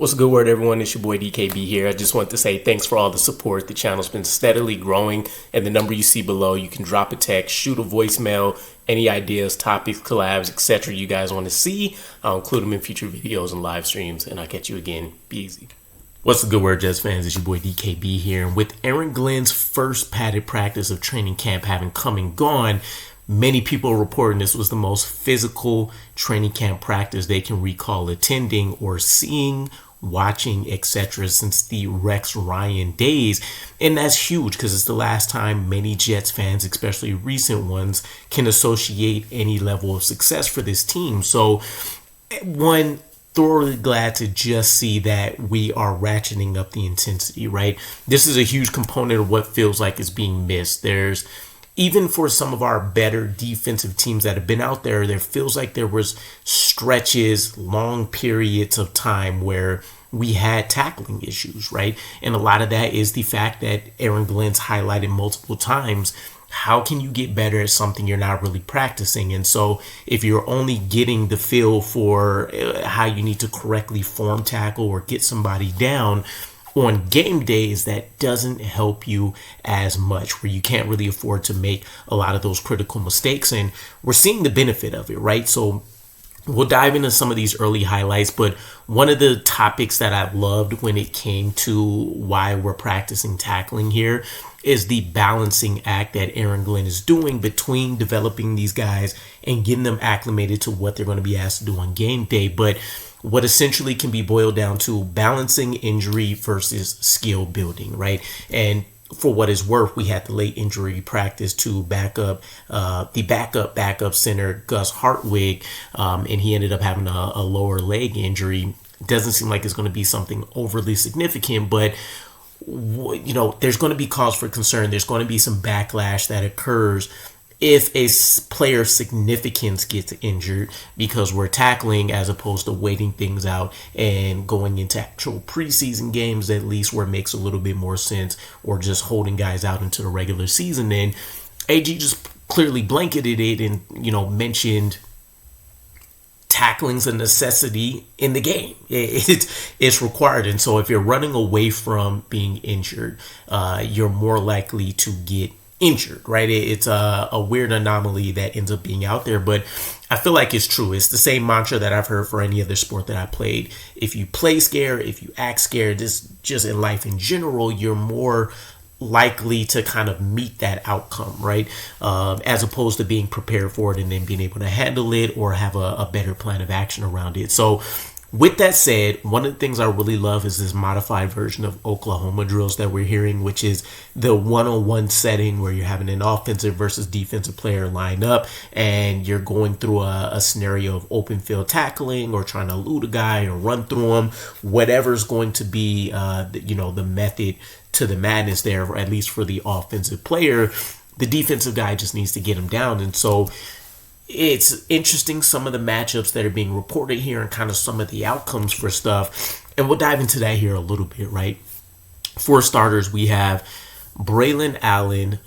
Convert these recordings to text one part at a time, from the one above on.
What's a good word, everyone? It's your boy DKB here. I just want to say thanks for all the support. The channel's been steadily growing, and the number you see below, you can drop a text, shoot a voicemail, any ideas, topics, collabs, etc. you guys want to see. I'll include them in future videos and live streams, and I'll catch you again. Be easy. What's a good word, Jets fans? It's your boy DKB here. And with Aaron Glenn's first padded practice of training camp having come and gone, many people are reporting this was the most physical training camp practice they can recall attending or seeing, watching, etc. since the Rex Ryan days. And that's huge because it's the last time many Jets fans, especially recent ones, can associate any level of success for this team. So one, thoroughly glad to just see that we are ratcheting up the intensity, right? This is a huge component of what feels like is being missed. There's even for some of our better defensive teams that have been out there, there feels like there was stretches, long periods of time where we had tackling issues, right? And a lot of that is the fact that Aaron Glenn's highlighted multiple times. How can you get better at something you're not really practicing? And so if you're only getting the feel for how you need to correctly form tackle or get somebody down on game days, that doesn't help you as much, where you can't really afford to make a lot of those critical mistakes. And we're seeing the benefit of it, right? So we'll dive into some of these early highlights, but one of the topics that I loved when it came to why we're practicing tackling here is the balancing act that Aaron Glenn is doing between developing these guys and getting them acclimated to what they're going to be asked to do on game day. But what essentially can be boiled down to balancing injury versus skill building, right? And for what is worth, we had the late injury practice to the backup center, Gus Hartwig, and he ended up having a lower leg injury. Doesn't seem like it's going to be something overly significant, but you know, there's going to be cause for concern. There's going to be some backlash that occurs if a player of significance gets injured because we're tackling as opposed to waiting things out and going into actual preseason games, at least where it makes a little bit more sense, or just holding guys out into the regular season. And AG just clearly blanketed it and, you know, mentioned tackling's a necessity in the game. It's required. And so if you're running away from being injured, you're more likely to get injured, right? It's a weird anomaly that ends up being out there, but I feel like it's true. It's the same mantra that I've heard for any other sport that I played. If you play scared, if you act scared, this just in life in general, you're more likely to kind of meet that outcome, right? As opposed to being prepared for it and then being able to handle it or have a better plan of action around it. So with that said, one of the things I really love is this modified version of Oklahoma drills that we're hearing, which is the one-on-one setting where you're having an offensive versus defensive player line up and you're going through a scenario of open field tackling or trying to elude a guy or run through him, whatever's going to be, the method to the madness there, or at least for the offensive player. The defensive guy just needs to get him down. And so it's interesting, some of the matchups that are being reported here and kind of some of the outcomes for stuff. And we'll dive into that here a little bit, right? For starters, we have Braelon Allen,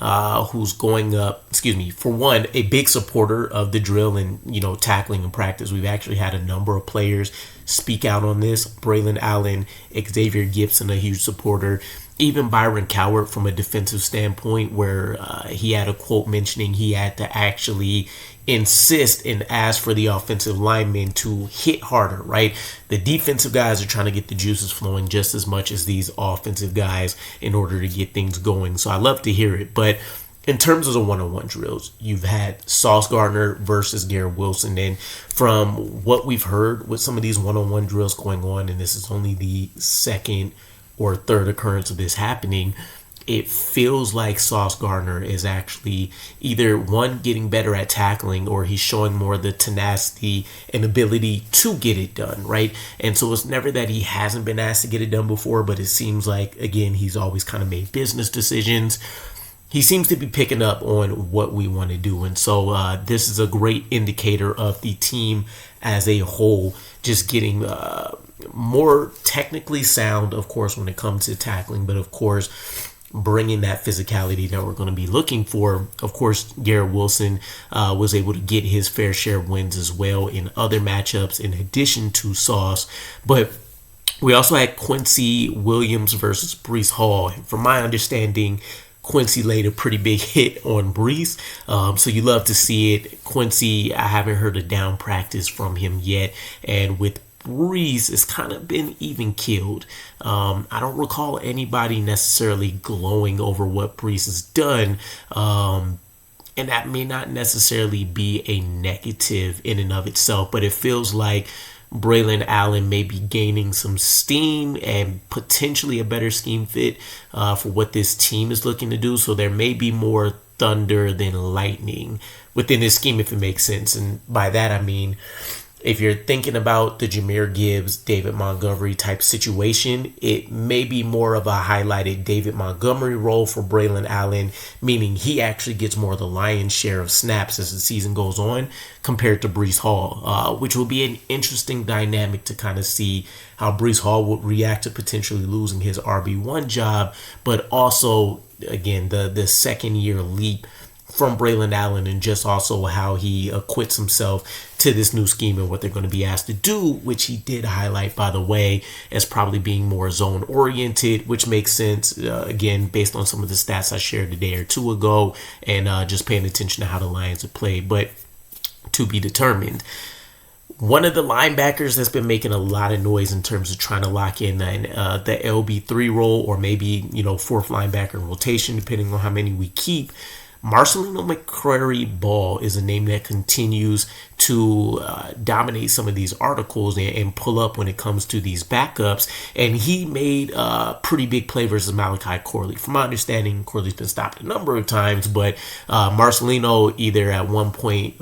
who's going up, for one, a big supporter of the drill and, tackling and practice. We've actually had a number of players speak out on this. Braelon Allen, Xavier Gibson, a huge supporter. Even Byron Cowart from a defensive standpoint, where he had a quote mentioning he had to actually insist and ask for the offensive linemen to hit harder, right? The defensive guys are trying to get the juices flowing just as much as these offensive guys in order to get things going. So I love to hear it. But in terms of the one-on-one drills, you've had Sauce Gardner versus Garrett Wilson. And from what we've heard with some of these one-on-one drills going on, and this is only the second or third occurrence of this happening, it feels like Sauce Gardner is actually either one, getting better at tackling, or he's showing more the tenacity and ability to get it done, right? And so it's never that he hasn't been asked to get it done before, but it seems like, again, he's always kind of made business decisions. He seems to be picking up on what we want to do. And so this is a great indicator of the team as a whole, just getting more technically sound, of course, when it comes to tackling, but of course, bringing that physicality that we're going to be looking for. Of course, Garrett Wilson was able to get his fair share of wins as well in other matchups in addition to Sauce. But We also had Quincy Williams versus Breece Hall. From my understanding, Quincy laid a pretty big hit on Breece. So you love to see it. Quincy, I haven't heard a down practice from him yet. And with Breece, it's kind of been even killed. I don't recall anybody necessarily glowing over what Breece has done. And that may not necessarily be a negative in and of itself, but it feels like Braelon Allen may be gaining some steam and potentially a better scheme fit for what this team is looking to do. So there may be more thunder than lightning within this scheme, if it makes sense. And by that, I mean, if you're thinking about the Jahmyr Gibbs, David Montgomery type situation, it may be more of a highlighted David Montgomery role for Braelon Allen, meaning he actually gets more of the lion's share of snaps as the season goes on compared to Breece Hall, which will be an interesting dynamic to kind of see how Breece Hall would react to potentially losing his RB1 job, but also, again, the second year leap from Braelon Allen and just also how he acquits himself to this new scheme and what they're going to be asked to do, which he did highlight, by the way, as probably being more zone oriented, which makes sense, again, based on some of the stats I shared a day or two ago and just paying attention to how the Lions have played, but to be determined. One of the linebackers that's been making a lot of noise in terms of trying to lock in the LB3 role, or maybe, fourth linebacker rotation, depending on how many we keep, Marcelino McCrary-Ball is a name that continues to dominate some of these articles and pull up when it comes to these backups. And he made a pretty big play versus Malachi Corley. From my understanding, Corley's been stopped a number of times, but Marcelino either at one point,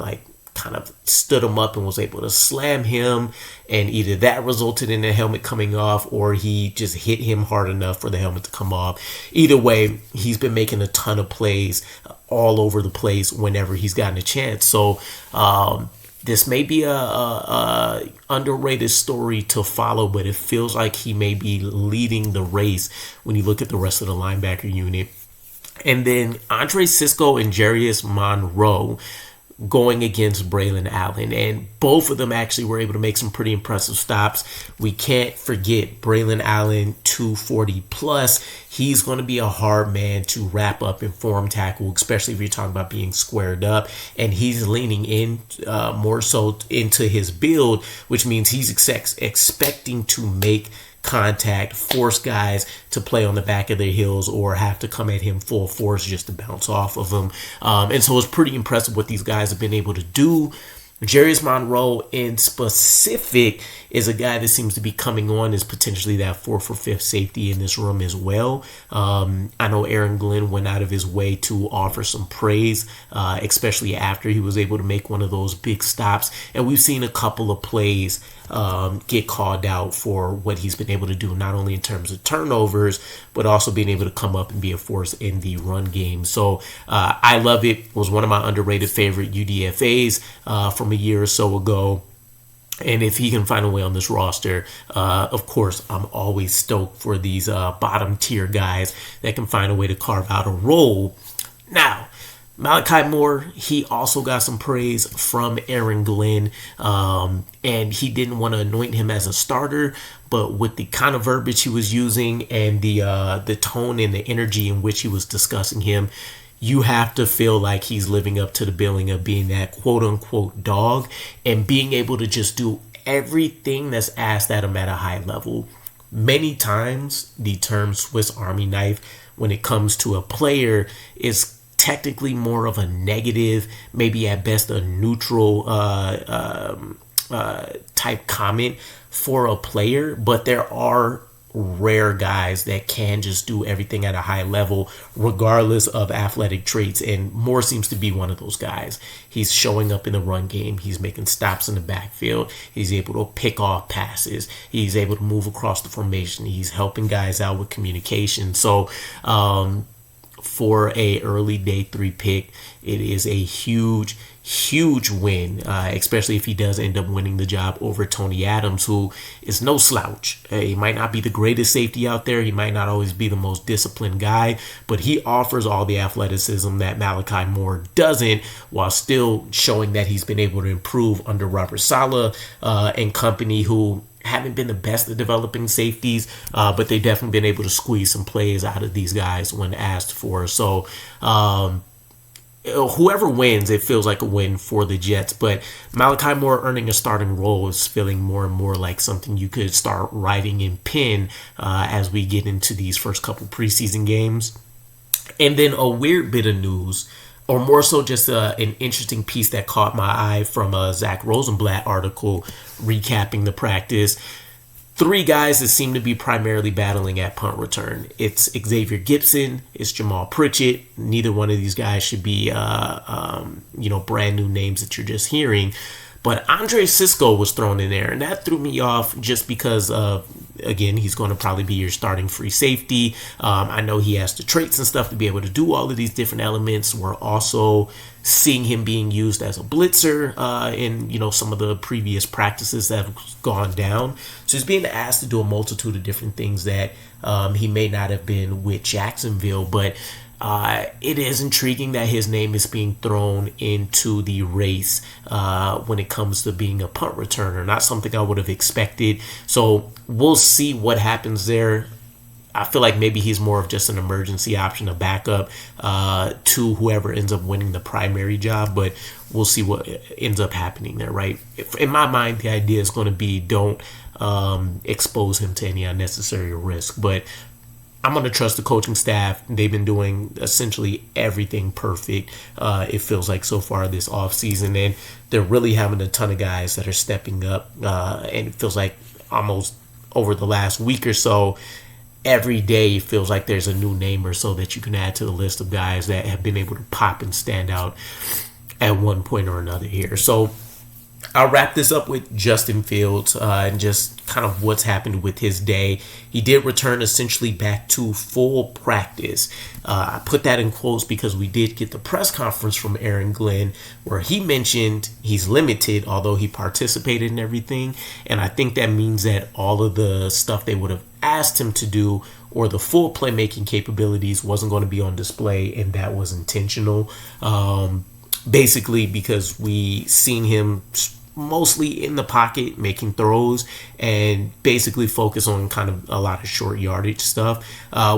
kind of stood him up and was able to slam him, and either that resulted in the helmet coming off or he just hit him hard enough for the helmet to come off. Either way, he's been making a ton of plays all over the place whenever he's gotten a chance. So this may be a underrated story to follow, but it feels like he may be leading the race when you look at the rest of the linebacker unit. And then Andre Cisco and Jarius Monroe going against Braelon Allen, and both of them actually were able to make some pretty impressive stops. We can't forget Braelon Allen, 240 plus. He's going to be a hard man to wrap up and form tackle, especially if you're talking about being squared up, and he's leaning in more so into his build, which means he's expecting to make contact, force guys to play on the back of their heels or have to come at him full force just to bounce off of him. And so it's pretty impressive what these guys have been able to do. Jarius Monroe in specific is a guy that seems to be coming on as potentially that fourth or fifth safety in this room as well. I know Aaron Glenn went out of his way to offer some praise, especially after he was able to make one of those big stops. And we've seen a couple of plays get called out for what he's been able to do, not only in terms of turnovers, but also being able to come up and be a force in the run game. So I love it. It was one of my underrated favorite UDFAs from a year or so ago. And if he can find a way on this roster, of course, I'm always stoked for these bottom tier guys that can find a way to carve out a role. Now, Malachi Moore, he also got some praise from Aaron Glenn, and he didn't want to anoint him as a starter, but with the kind of verbiage he was using and the tone and the energy in which he was discussing him, you have to feel like he's living up to the billing of being that quote-unquote dog and being able to just do everything that's asked at him at a high level. Many times, the term Swiss Army knife, when it comes to a player, is technically more of a negative, maybe at best a neutral type comment for a player, but there are rare guys that can just do everything at a high level regardless of athletic traits, and Moore seems to be one of those guys. He's showing up in the run game, he's making stops in the backfield, he's able to pick off passes, he's able to move across the formation, he's helping guys out with communication. So for a early day 3 pick, it is a huge win, especially if he does end up winning the job over Tony Adams, who is no slouch. He might not be the greatest safety out there, he might not always be the most disciplined guy, but he offers all the athleticism that Malachi Moore doesn't, while still showing that he's been able to improve under Robert Saleh and company, who haven't been the best at developing safeties, but they've definitely been able to squeeze some plays out of these guys when asked for. So whoever wins, it feels like a win for the Jets. But Malachi Moore earning a starting role is feeling more and more like something you could start writing in pen as we get into these first couple preseason games. And then a weird bit of news, or more so just an interesting piece that caught my eye from a Zach Rosenblatt article recapping the practice. 3 guys that seem to be primarily battling at punt return. It's Xavier Gipson, it's Jamal Pritchett. Neither one of these guys should be, brand new names that you're just hearing. But Andre Cisco was thrown in there, and that threw me off just because, again, he's going to probably be your starting free safety. I know he has the traits and stuff to be able to do all of these different elements. We're also seeing him being used as a blitzer in some of the previous practices that have gone down. So he's being asked to do a multitude of different things that he may not have been with Jacksonville, but it is intriguing that his name is being thrown into the race when it comes to being a punt returner. Not something I would have expected. So we'll see what happens there. I feel like maybe he's more of just an emergency option, a backup to whoever ends up winning the primary job. But we'll see what ends up happening there, right? In my mind, the idea is going to be don't expose him to any unnecessary risk. But I'm going to trust the coaching staff. They've been doing essentially everything perfect, it feels like, so far this offseason. And they're really having a ton of guys that are stepping up. And it feels like almost over the last week or so, every day feels like there's a new name or so that you can add to the list of guys that have been able to pop and stand out at one point or another here. So I'll wrap this up with Justin Fields and just kind of what's happened with his day. He did return essentially back to full practice. I put that in quotes because we did get the press conference from Aaron Glenn where he mentioned he's limited, although he participated in everything. And I think that means that all of the stuff they would have asked him to do or the full playmaking capabilities wasn't going to be on display, and that was intentional. Basically because we seen him mostly in the pocket making throws and basically focus on kind of a lot of short yardage stuff,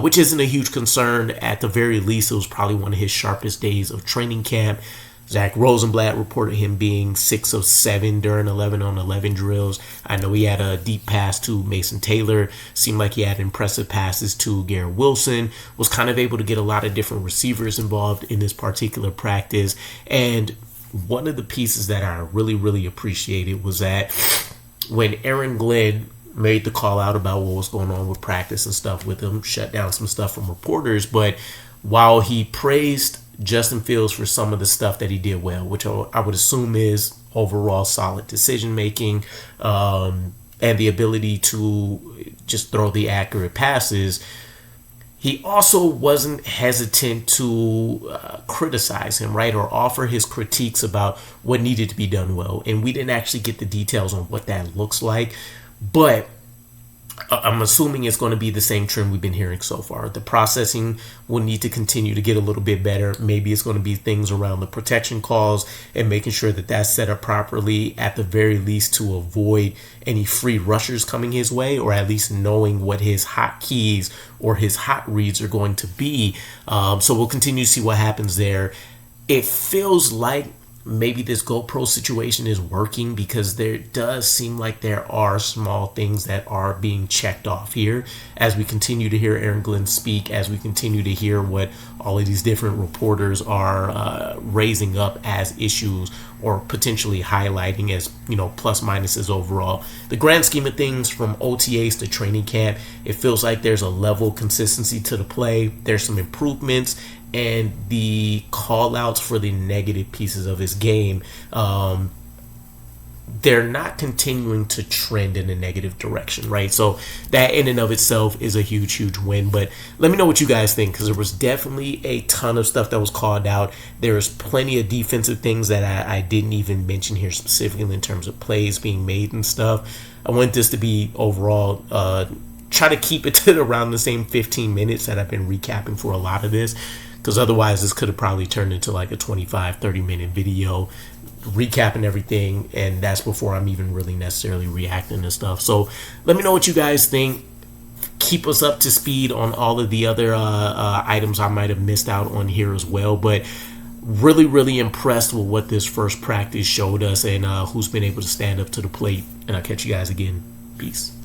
which isn't a huge concern. At the very least, it was probably one of his sharpest days of training camp. Zach Rosenblatt reported him being 6 of 7 during 11-on-11 drills. I know he had a deep pass to Mason Taylor. Seemed like he had impressive passes to Garrett Wilson. Was kind of able to get a lot of different receivers involved in this particular practice. And one of the pieces that I really, really appreciated was that when Aaron Glenn made the call out about what was going on with practice and stuff with him, shut down some stuff from reporters, but while he praised Justin Fields for some of the stuff that he did well, which I would assume is overall solid decision making and the ability to just throw the accurate passes, he also wasn't hesitant to criticize him, right, or offer his critiques about what needed to be done well. And we didn't actually get the details on what that looks like, but I'm assuming it's going to be the same trend we've been hearing so far. The processing will need to continue to get a little bit better. Maybe it's going to be things around the protection calls and making sure that that's set up properly, at the very least to avoid any free rushers coming his way, or at least knowing what his hot keys or his hot reads are going to be. So we'll continue to see what happens there. It feels like maybe this GoPro situation is working because there does seem like there are small things that are being checked off here as we continue to hear Aaron Glenn speak, as we continue to hear what all of these different reporters are raising up as issues or potentially highlighting as, plus minuses overall. The grand scheme of things, from OTAs to training camp, it feels like there's a level of consistency to the play. There's some improvements, and the call outs for the negative pieces of his game, they're not continuing to trend in a negative direction, right? So that in and of itself is a huge, huge win. But let me know what you guys think, because there was definitely a ton of stuff that was called out. There's plenty of defensive things that I didn't even mention here specifically in terms of plays being made and stuff. I want this to be overall try to keep it to around the same 15 minutes that I've been recapping for a lot of this, because otherwise this could have probably turned into like a 25-30 minute video recapping everything, and that's before I'm even really necessarily reacting to stuff. So let me know what you guys think. Keep us up to speed on all of the other items I might have missed out on here as well. But really impressed with what this first practice showed us, and who's been able to stand up to the plate. And I'll catch you guys again. Peace.